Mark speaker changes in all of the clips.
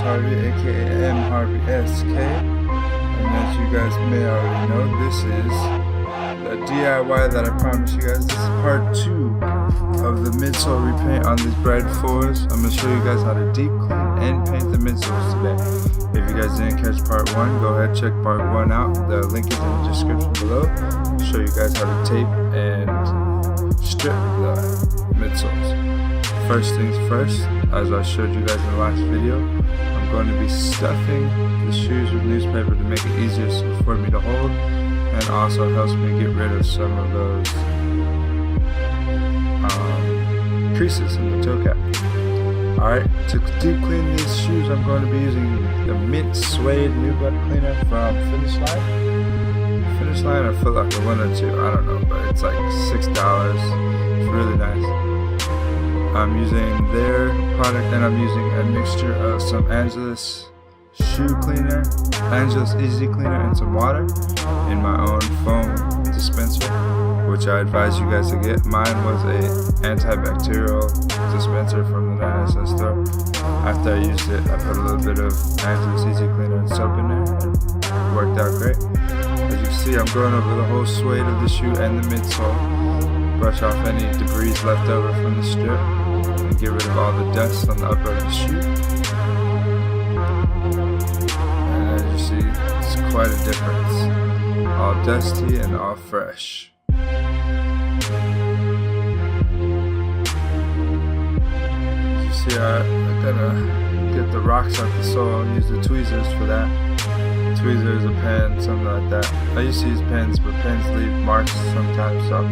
Speaker 1: Harvey, aka M Harvey SK, and as you guys may already know, this is the DIY that I promised you guys. This is part 2 of the midsole repaint on these bread 4s. I'm going to show you guys how to deep clean and paint the midsoles today. If you guys didn't catch part 1, go ahead check part 1 out. The link is in the description below. I'll show you guys how to tape and strip the midsoles. First things first, as I showed you guys in the last video, I'm going to be stuffing the shoes with newspaper to make it easier for me to hold, and also helps me get rid of some of those creases in the toe cap. Alright, to deep clean these shoes, I'm going to be using the mint suede new butt cleaner from Finish Line or Foot Locker, one or two, I don't know, but it's like $6. It's really nice. I'm using their product, and I'm using a mixture of some Angelus shoe cleaner, Angelus easy cleaner, and some water in my own foam dispenser, which I advise you guys to get. Mine was a antibacterial dispenser from the 99 cent store. After I used it, I put a little bit of Angelus easy cleaner and soap in there, and it worked out great. As you can see, I'm going over the whole suede of the shoe and the midsole. Brush off any debris left over from the strip and get rid of all the dust on the upper of the shoe. And as you see, it's quite a difference. All dusty and all fresh. As you see, I'm gonna get the rocks out the sole and use the tweezers for that. Tweezers, a pen, something like that. I used to use pens, but pens leave marks sometimes, so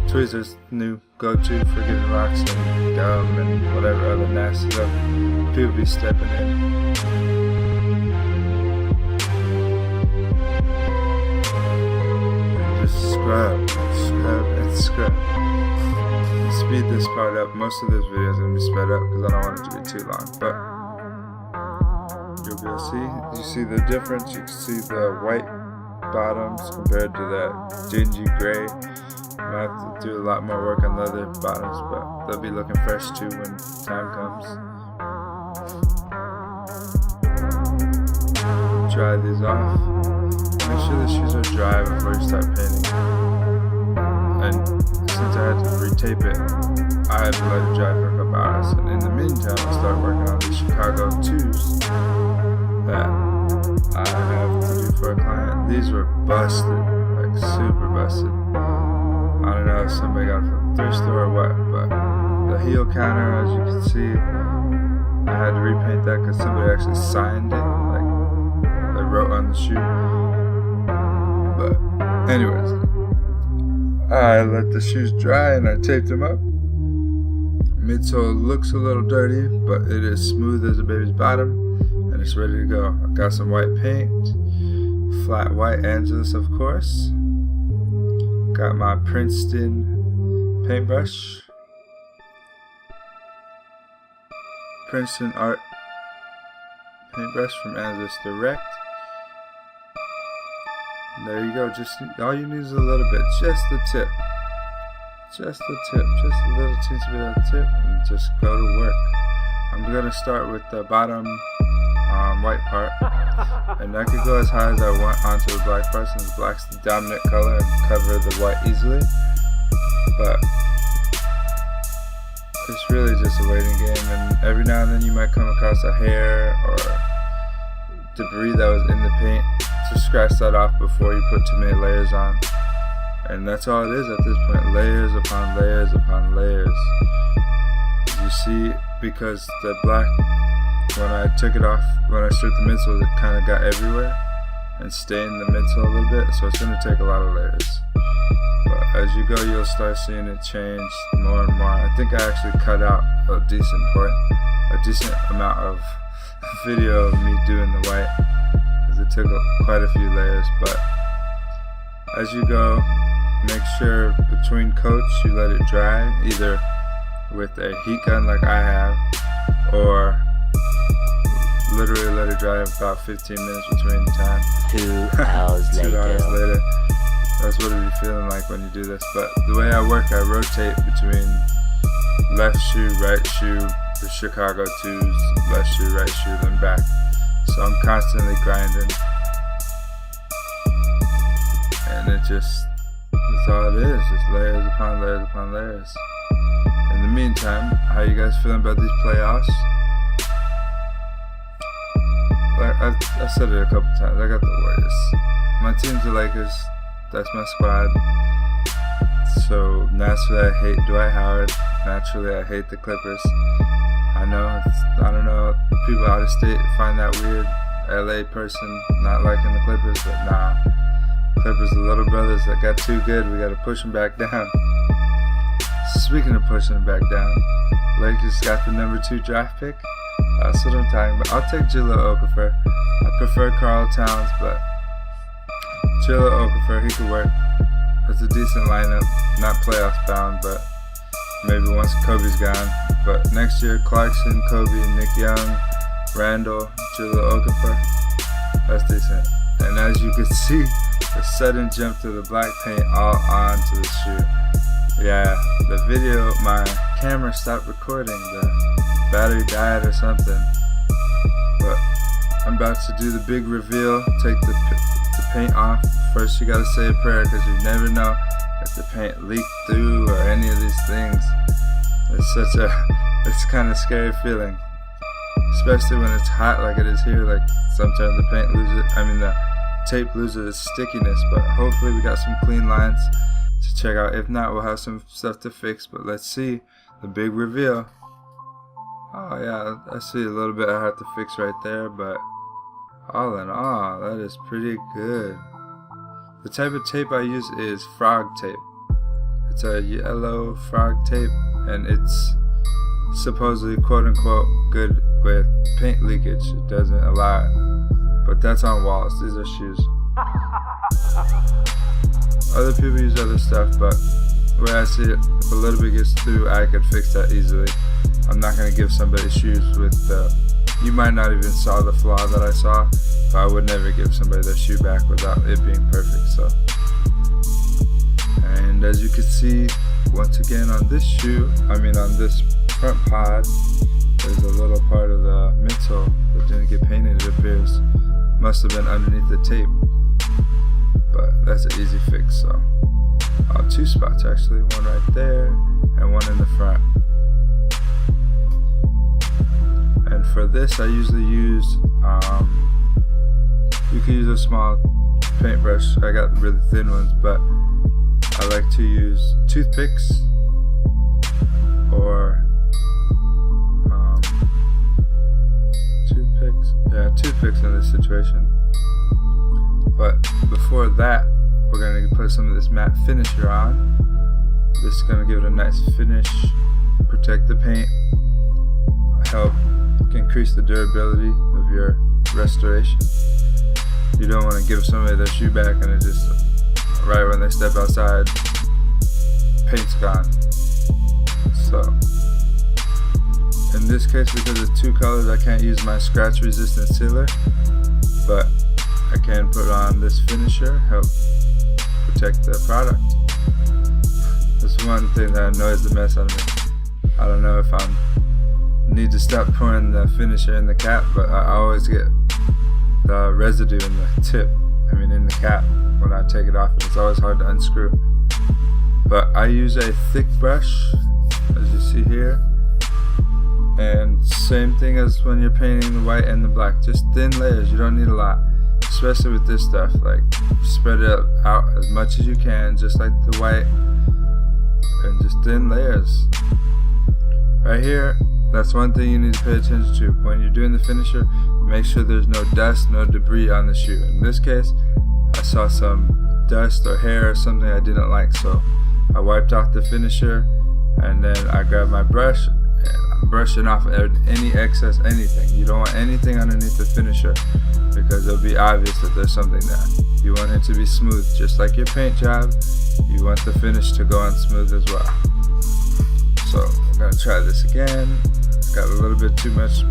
Speaker 1: tweezers, new go-to for getting rocks and gum and whatever other nasty stuff people be stepping in. Just scrub. Speed this part up. Most of this video is going to be sped up because I don't want it to be too long, but you'll be able to see. You see the difference? You can see the white bottoms compared to that dingy gray. I have to do a lot more work on the other bottoms, but they'll be looking fresh too when time comes. Dry these off. Make sure the shoes are dry before you start painting. And since I had to retape it, I had to let it dry for a couple hours. And in the meantime, I started working on these Chicago 2s that I have to do for a client. These were busted, like super busted. I don't know if somebody got it from the thrift store or what, but the heel counter, as you can see, I had to repaint that because somebody actually signed it, like they wrote on the shoe. But anyways, I let the shoes dry and I taped them up. Midsole looks a little dirty, but it is smooth as a baby's bottom, and it's ready to go. I got some white paint, flat white Angelus, of course. Got my Princeton paintbrush, Princeton Art paintbrush from Angelus Direct. And there you go. Just all you need is a little bit, just the tip, just a little teensy bit of the tip, and just go to work. I'm gonna start with the bottom white part, and I could go as high as I want onto the black part since black's the dominant color and cover the white easily, but it's really just a waiting game, and every now and then you might come across a hair or debris that was in the paint. Just scratch that off before you put too many layers on, and that's all it is at this point, layers upon layers upon layers. You see, because the black, when I took it off, when I stripped the midsole, it kind of got everywhere and stained the midsole a little bit, so it's going to take a lot of layers. But as you go, you'll start seeing it change more and more. I think I actually cut out a decent amount of video of me doing the white, because it took quite a few layers. But as you go, make sure between coats you let it dry, either with a heat gun like I have, or literally let it dry about 15 minutes between time.
Speaker 2: 2 hours
Speaker 1: 2
Speaker 2: later.
Speaker 1: hours later. That's what it'll be feeling like when you do this. But the way I work, I rotate between left shoe, right shoe, the Chicago 2s, left shoe, right shoe, then back. So I'm constantly grinding. And that's all it is, just layers upon layers upon layers. In the meantime, how you guys feeling about these playoffs? Like I've said it a couple times, I got the Warriors. My team's the Lakers, that's my squad. So naturally I hate Dwight Howard, naturally I hate the Clippers. I don't know, people out of state find that weird, LA person not liking the Clippers, but nah. Clippers are little brothers that got too good, we gotta push them back down. Speaking of pushing them back down, Lakers got the number 2 draft pick. That's what I'm talking about. I'll take Jahlil Okafor. I prefer Karl Towns, but Jahlil Okafor, he could work. It's a decent lineup, not playoffs bound, but maybe once Kobe's gone. But next year, Clarkson, Kobe, Nick Young, Randall, Jahlil Okafor, that's decent. And as you can see, a sudden jump to the black paint all onto the shoe. Yeah, the video, my camera stopped recording, the battery died or something. But I'm about to do the big reveal, take the paint off. First you gotta say a prayer, because you never know if the paint leaked through or any of these things. It's kind of scary feeling, especially when it's hot like it is here. Like sometimes the paint the tape loses its stickiness, but hopefully we got some clean lines to check out. If not, we'll have some stuff to fix, but let's see the big reveal. Oh yeah, I see a little bit I have to fix right there, but all in all, that is pretty good. The type of tape I use is frog tape. It's a yellow frog tape, and it's supposedly quote unquote good with paint leakage. It doesn't allow it, but that's on walls. These are shoes. Other people use other stuff, but where I see it, if a little bit gets through, I could fix that easily. I'm not gonna give somebody shoes with you might not even saw the flaw that I saw, but I would never give somebody their shoe back without it being perfect. So, and as you can see, once again on this shoe, on this front pod, there's a little part of the midsole that didn't get painted, it appears. Must have been underneath the tape, but that's an easy fix. So 2 spots actually, one right there and one in the front. And for this I usually use you can use a small paintbrush. I got really thin ones, but I like to use toothpicks or toothpicks in this situation. But before that, we're going to put some of this matte finisher on. This is going to give it a nice finish, protect the paint, help increase the durability of your restoration. You don't want to give somebody their shoe back and it just, right when they step outside, paint's gone. So in this case, because it's 2 colors, I can't use my scratch resistant sealer, but I can put on this finisher, help protect the product. That's one thing that annoys the mess out of me. I don't know if I need to stop pouring the finisher in the cap, but I always get the residue in the tip, in the cap when I take it off, and it's always hard to unscrew. But I use a thick brush, as you see here, and same thing as when you're painting the white and the black, just thin layers. You don't need a lot, especially with this stuff. Like, spread it out as much as you can, just like the white, and just thin layers. Right here, that's one thing you need to pay attention to. When you're doing the finisher, make sure there's no dust, no debris on the shoe. In this case, I saw some dust or hair or something I didn't like, so I wiped off the finisher, and then I grabbed my brush and I'm brushing off any excess, anything. You don't want anything underneath the finisher, because it'll be obvious that there's something there. You want it to be smooth, just like your paint job. You want the finish to go on smooth as well. So I'm gonna try this again. Got a little bit too much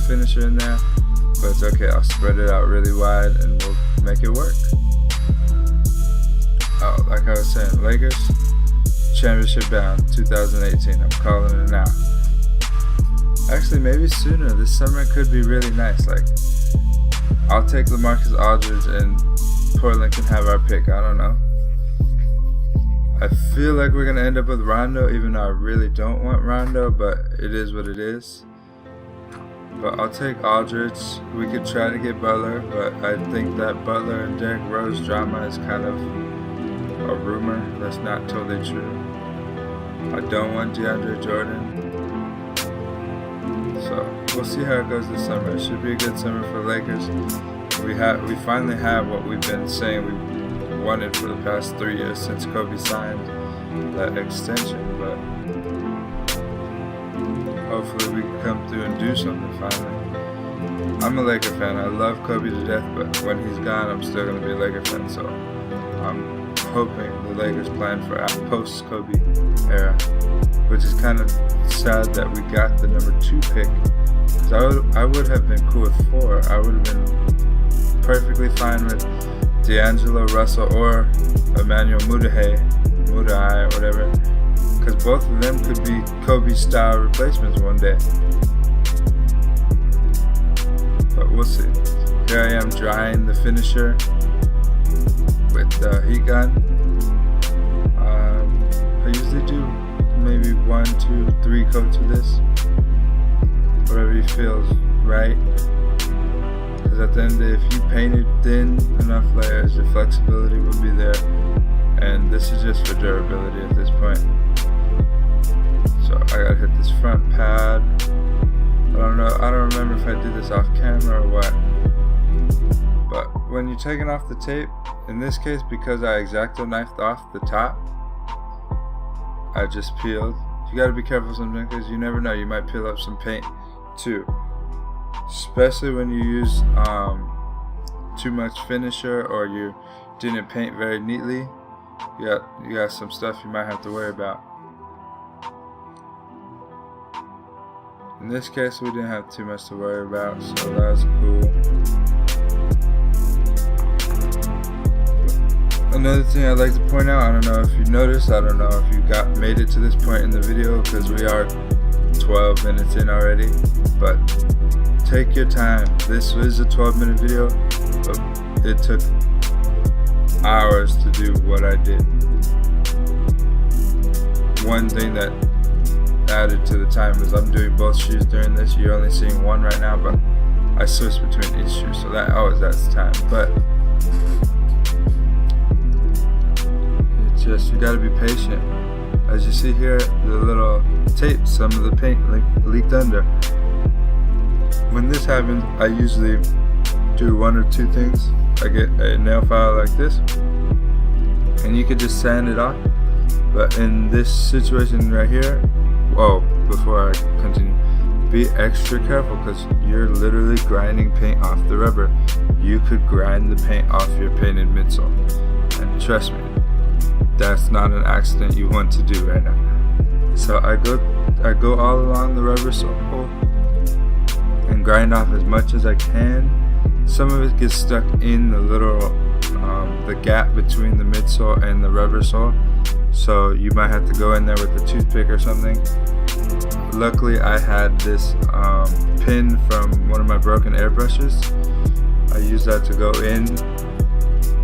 Speaker 1: finisher in there, but it's okay. I'll spread it out really wide and we'll make it work. Oh, like I was saying, Lakers championship bound 2018. I'm calling it now. Actually, maybe sooner. This summer could be really nice. Like, I'll take LaMarcus Aldridge and Portland can have our pick. I don't know. I feel like we're going to end up with Rondo, even though I really don't want Rondo, but it is what it is. But I'll take Aldridge. We could try to get Butler, but I think that Butler and Derrick Rose drama is kind of a rumor that's not totally true. I don't want DeAndre Jordan. So we'll see how it goes this summer. It should be a good summer for the Lakers. We finally have what we've been saying we wanted for the past 3 years since Kobe signed that extension, but hopefully we can come through and do something finally. I'm a Laker fan. I love Kobe to death, but when he's gone, I'm still going to be a Laker fan, so I'm hoping the Lakers plan for a post-Kobe era, which is kind of sad that we got the number 2 pick. Because I would have been cool with 4. I would have been perfectly fine with D'Angelo Russell or Emmanuel Mudiay or whatever, because both of them could be Kobe-style replacements one day. But we'll see. Here I am drying the finisher with the heat gun. I usually do maybe 1, 2, 3 coats of this, whatever feels right. Because at the end of the day, if you painted thin enough layers, your flexibility will be there, and this is just for durability at this point. So I gotta hit this front pad. I don't remember if I did this off camera or what, but when you're taking off the tape, in this case, because I Xacto knifed off the top, I just peeled. You gotta be careful sometimes because you never know, you might peel up some paint too, especially when you use too much finisher or you didn't paint very neatly. You got some stuff you might have to worry about. In this case, we didn't have too much to worry about, so that was cool. Another thing I'd like to point out, I don't know if you noticed, I don't know if you made it to this point in the video, because we are 12 minutes in already, but take your time. This was a 12-minute video, but it took hours to do what I did. One thing that added to the time is I'm doing both shoes during this. You're only seeing one right now, but I switch between each shoe, so that always adds time. But it's just, you gotta be patient. As you see here, the little tape, some of the paint leaked under. When this happens, I usually do 1 or 2 things. I get a nail file like this, and you could just sand it off. But in this situation right here, before I continue, be extra careful because you're literally grinding paint off the rubber. You could grind the paint off your painted midsole, and trust me, that's not an accident you want to do right now. So I go all along the rubber sole and grind off as much as I can. Some of it gets stuck in the little the gap between the midsole and the rubber sole, so you might have to go in there with a toothpick or something. Luckily, I had this pin from one of my broken airbrushes. I use that to go in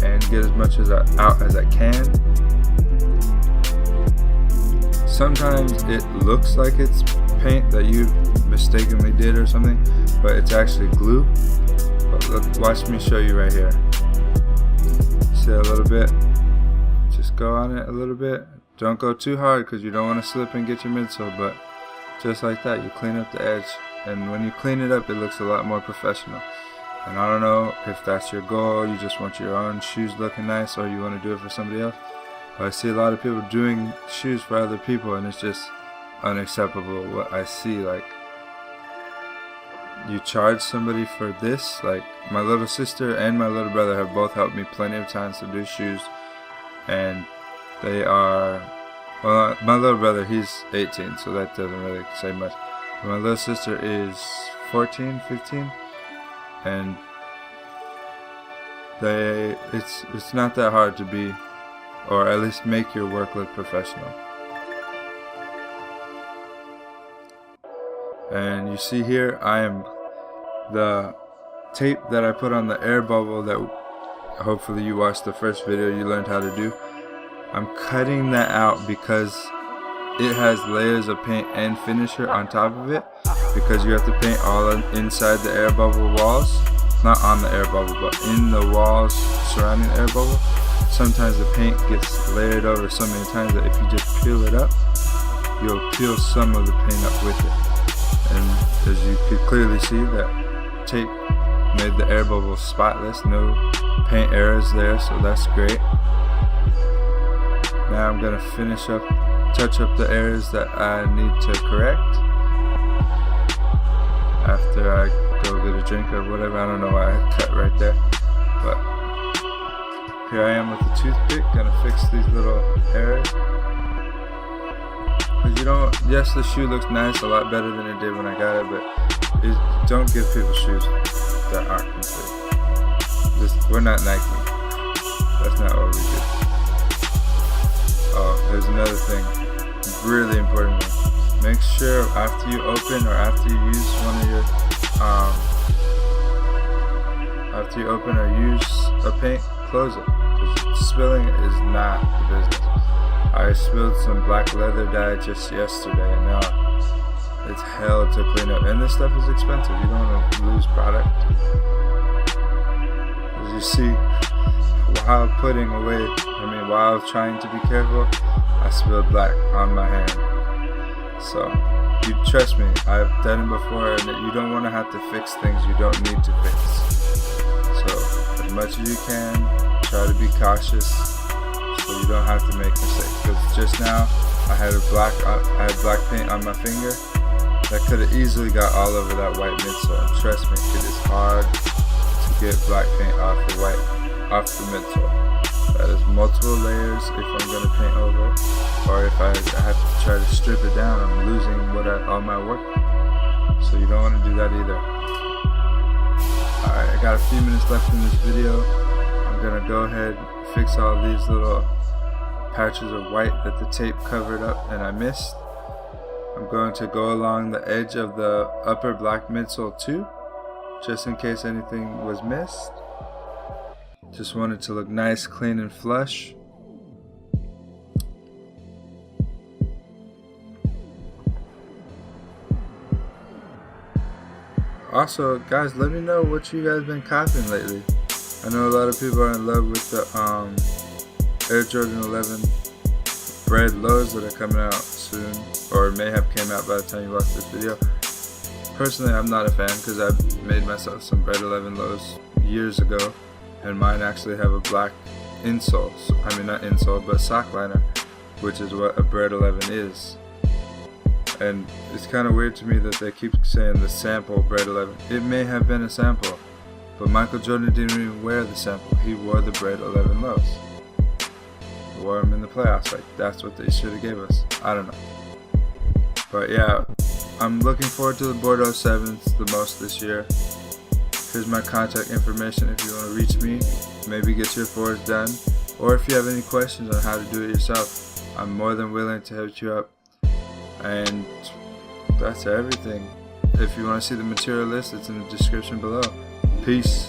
Speaker 1: and get as much out as I can. Sometimes it looks like it's paint that you mistakenly did or something, but it's actually glue. But look, watch me show you right here. See a little bit? Just go on it a little bit. Don't go too hard because you don't want to slip and get your midsole, but just like that, you clean up the edge, and when you clean it up, it looks a lot more professional. And I don't know if that's your goal, you just want your own shoes looking nice, or you want to do it for somebody else. But I see a lot of people doing shoes for other people, and it's just unacceptable what I see. Like, you charge somebody for this. Like, my little sister and my little brother have both helped me plenty of times to do shoes, and they are, well, my little brother, he's 18, so that doesn't really say much. But my little sister is 14, 15, and it's not that hard to be, or at least make your work look professional. And you see here, the tape that I put on the air bubble that hopefully you watched the first video, you learned how to do. I'm cutting that out because it has layers of paint and finisher on top of it, because you have to paint all inside the air bubble walls, not on the air bubble, but in the walls surrounding the air bubble. Sometimes the paint gets layered over so many times that if you just peel it up, you'll peel some of the paint up with it. And as you could clearly see, that tape made the air bubble spotless, no paint errors there, so that's great. Now I'm gonna touch up the areas that I need to correct after I go get a drink or whatever. I don't know why I cut right there, but here I am with the toothpick, gonna fix these little errors. Cause yes, the shoe looks nice, a lot better than it did when I got it, but don't give people shoes that aren't complete. We're not Nike. That's not what we do. Oh, there's another thing, really important one. Make sure after you open or after you use one of your, after you open or use a paint, close it. Because spilling it is not the business. I spilled some black leather dye just yesterday, and now it's hell to clean up. And this stuff is expensive. You don't want to lose product. As you see, while while trying to be careful, I spilled black on my hand. So, you trust me, I've done it before, and you don't want to have to fix things you don't need to fix. So, as much as you can, try to be cautious so you don't have to make mistakes. Because just now, I had black paint on my finger that could have easily got all over that white midsole. And trust me, it is hard to get black paint off the midsole. That is multiple layers if I'm going to paint over, or if I have to try to strip it down, I'm losing all my work. So you don't want to do that either. Alright, I got a few minutes left in this video. I'm going to go ahead and fix all these little patches of white that the tape covered up and I missed. I'm going to go along the edge of the upper black midsole too, just in case anything was missed. Just want it to look nice, clean, and flush. Also, guys, let me know what you guys been copying lately. I know a lot of people are in love with the Air Jordan 11 bread lows that are coming out soon, or may have came out by the time you watch this video. Personally, I'm not a fan because I made myself some bread 11 lows years ago, and mine actually have a black insole. I mean, not insole, but sock liner, which is what a bread 11 is. And it's kind of weird to me that they keep saying the sample bread 11. It may have been a sample, but Michael Jordan didn't even wear the sample. He wore the bread 11 lows. He wore them in the playoffs. Like, that's what they should have gave us. I don't know. But yeah, I'm looking forward to the Bordeaux 7s the most this year. Here's my contact information if you want to reach me, maybe get your fours done, or if you have any questions on how to do it yourself, I'm more than willing to help you up. And that's everything. If you want to see the material list, it's in the description below. Peace.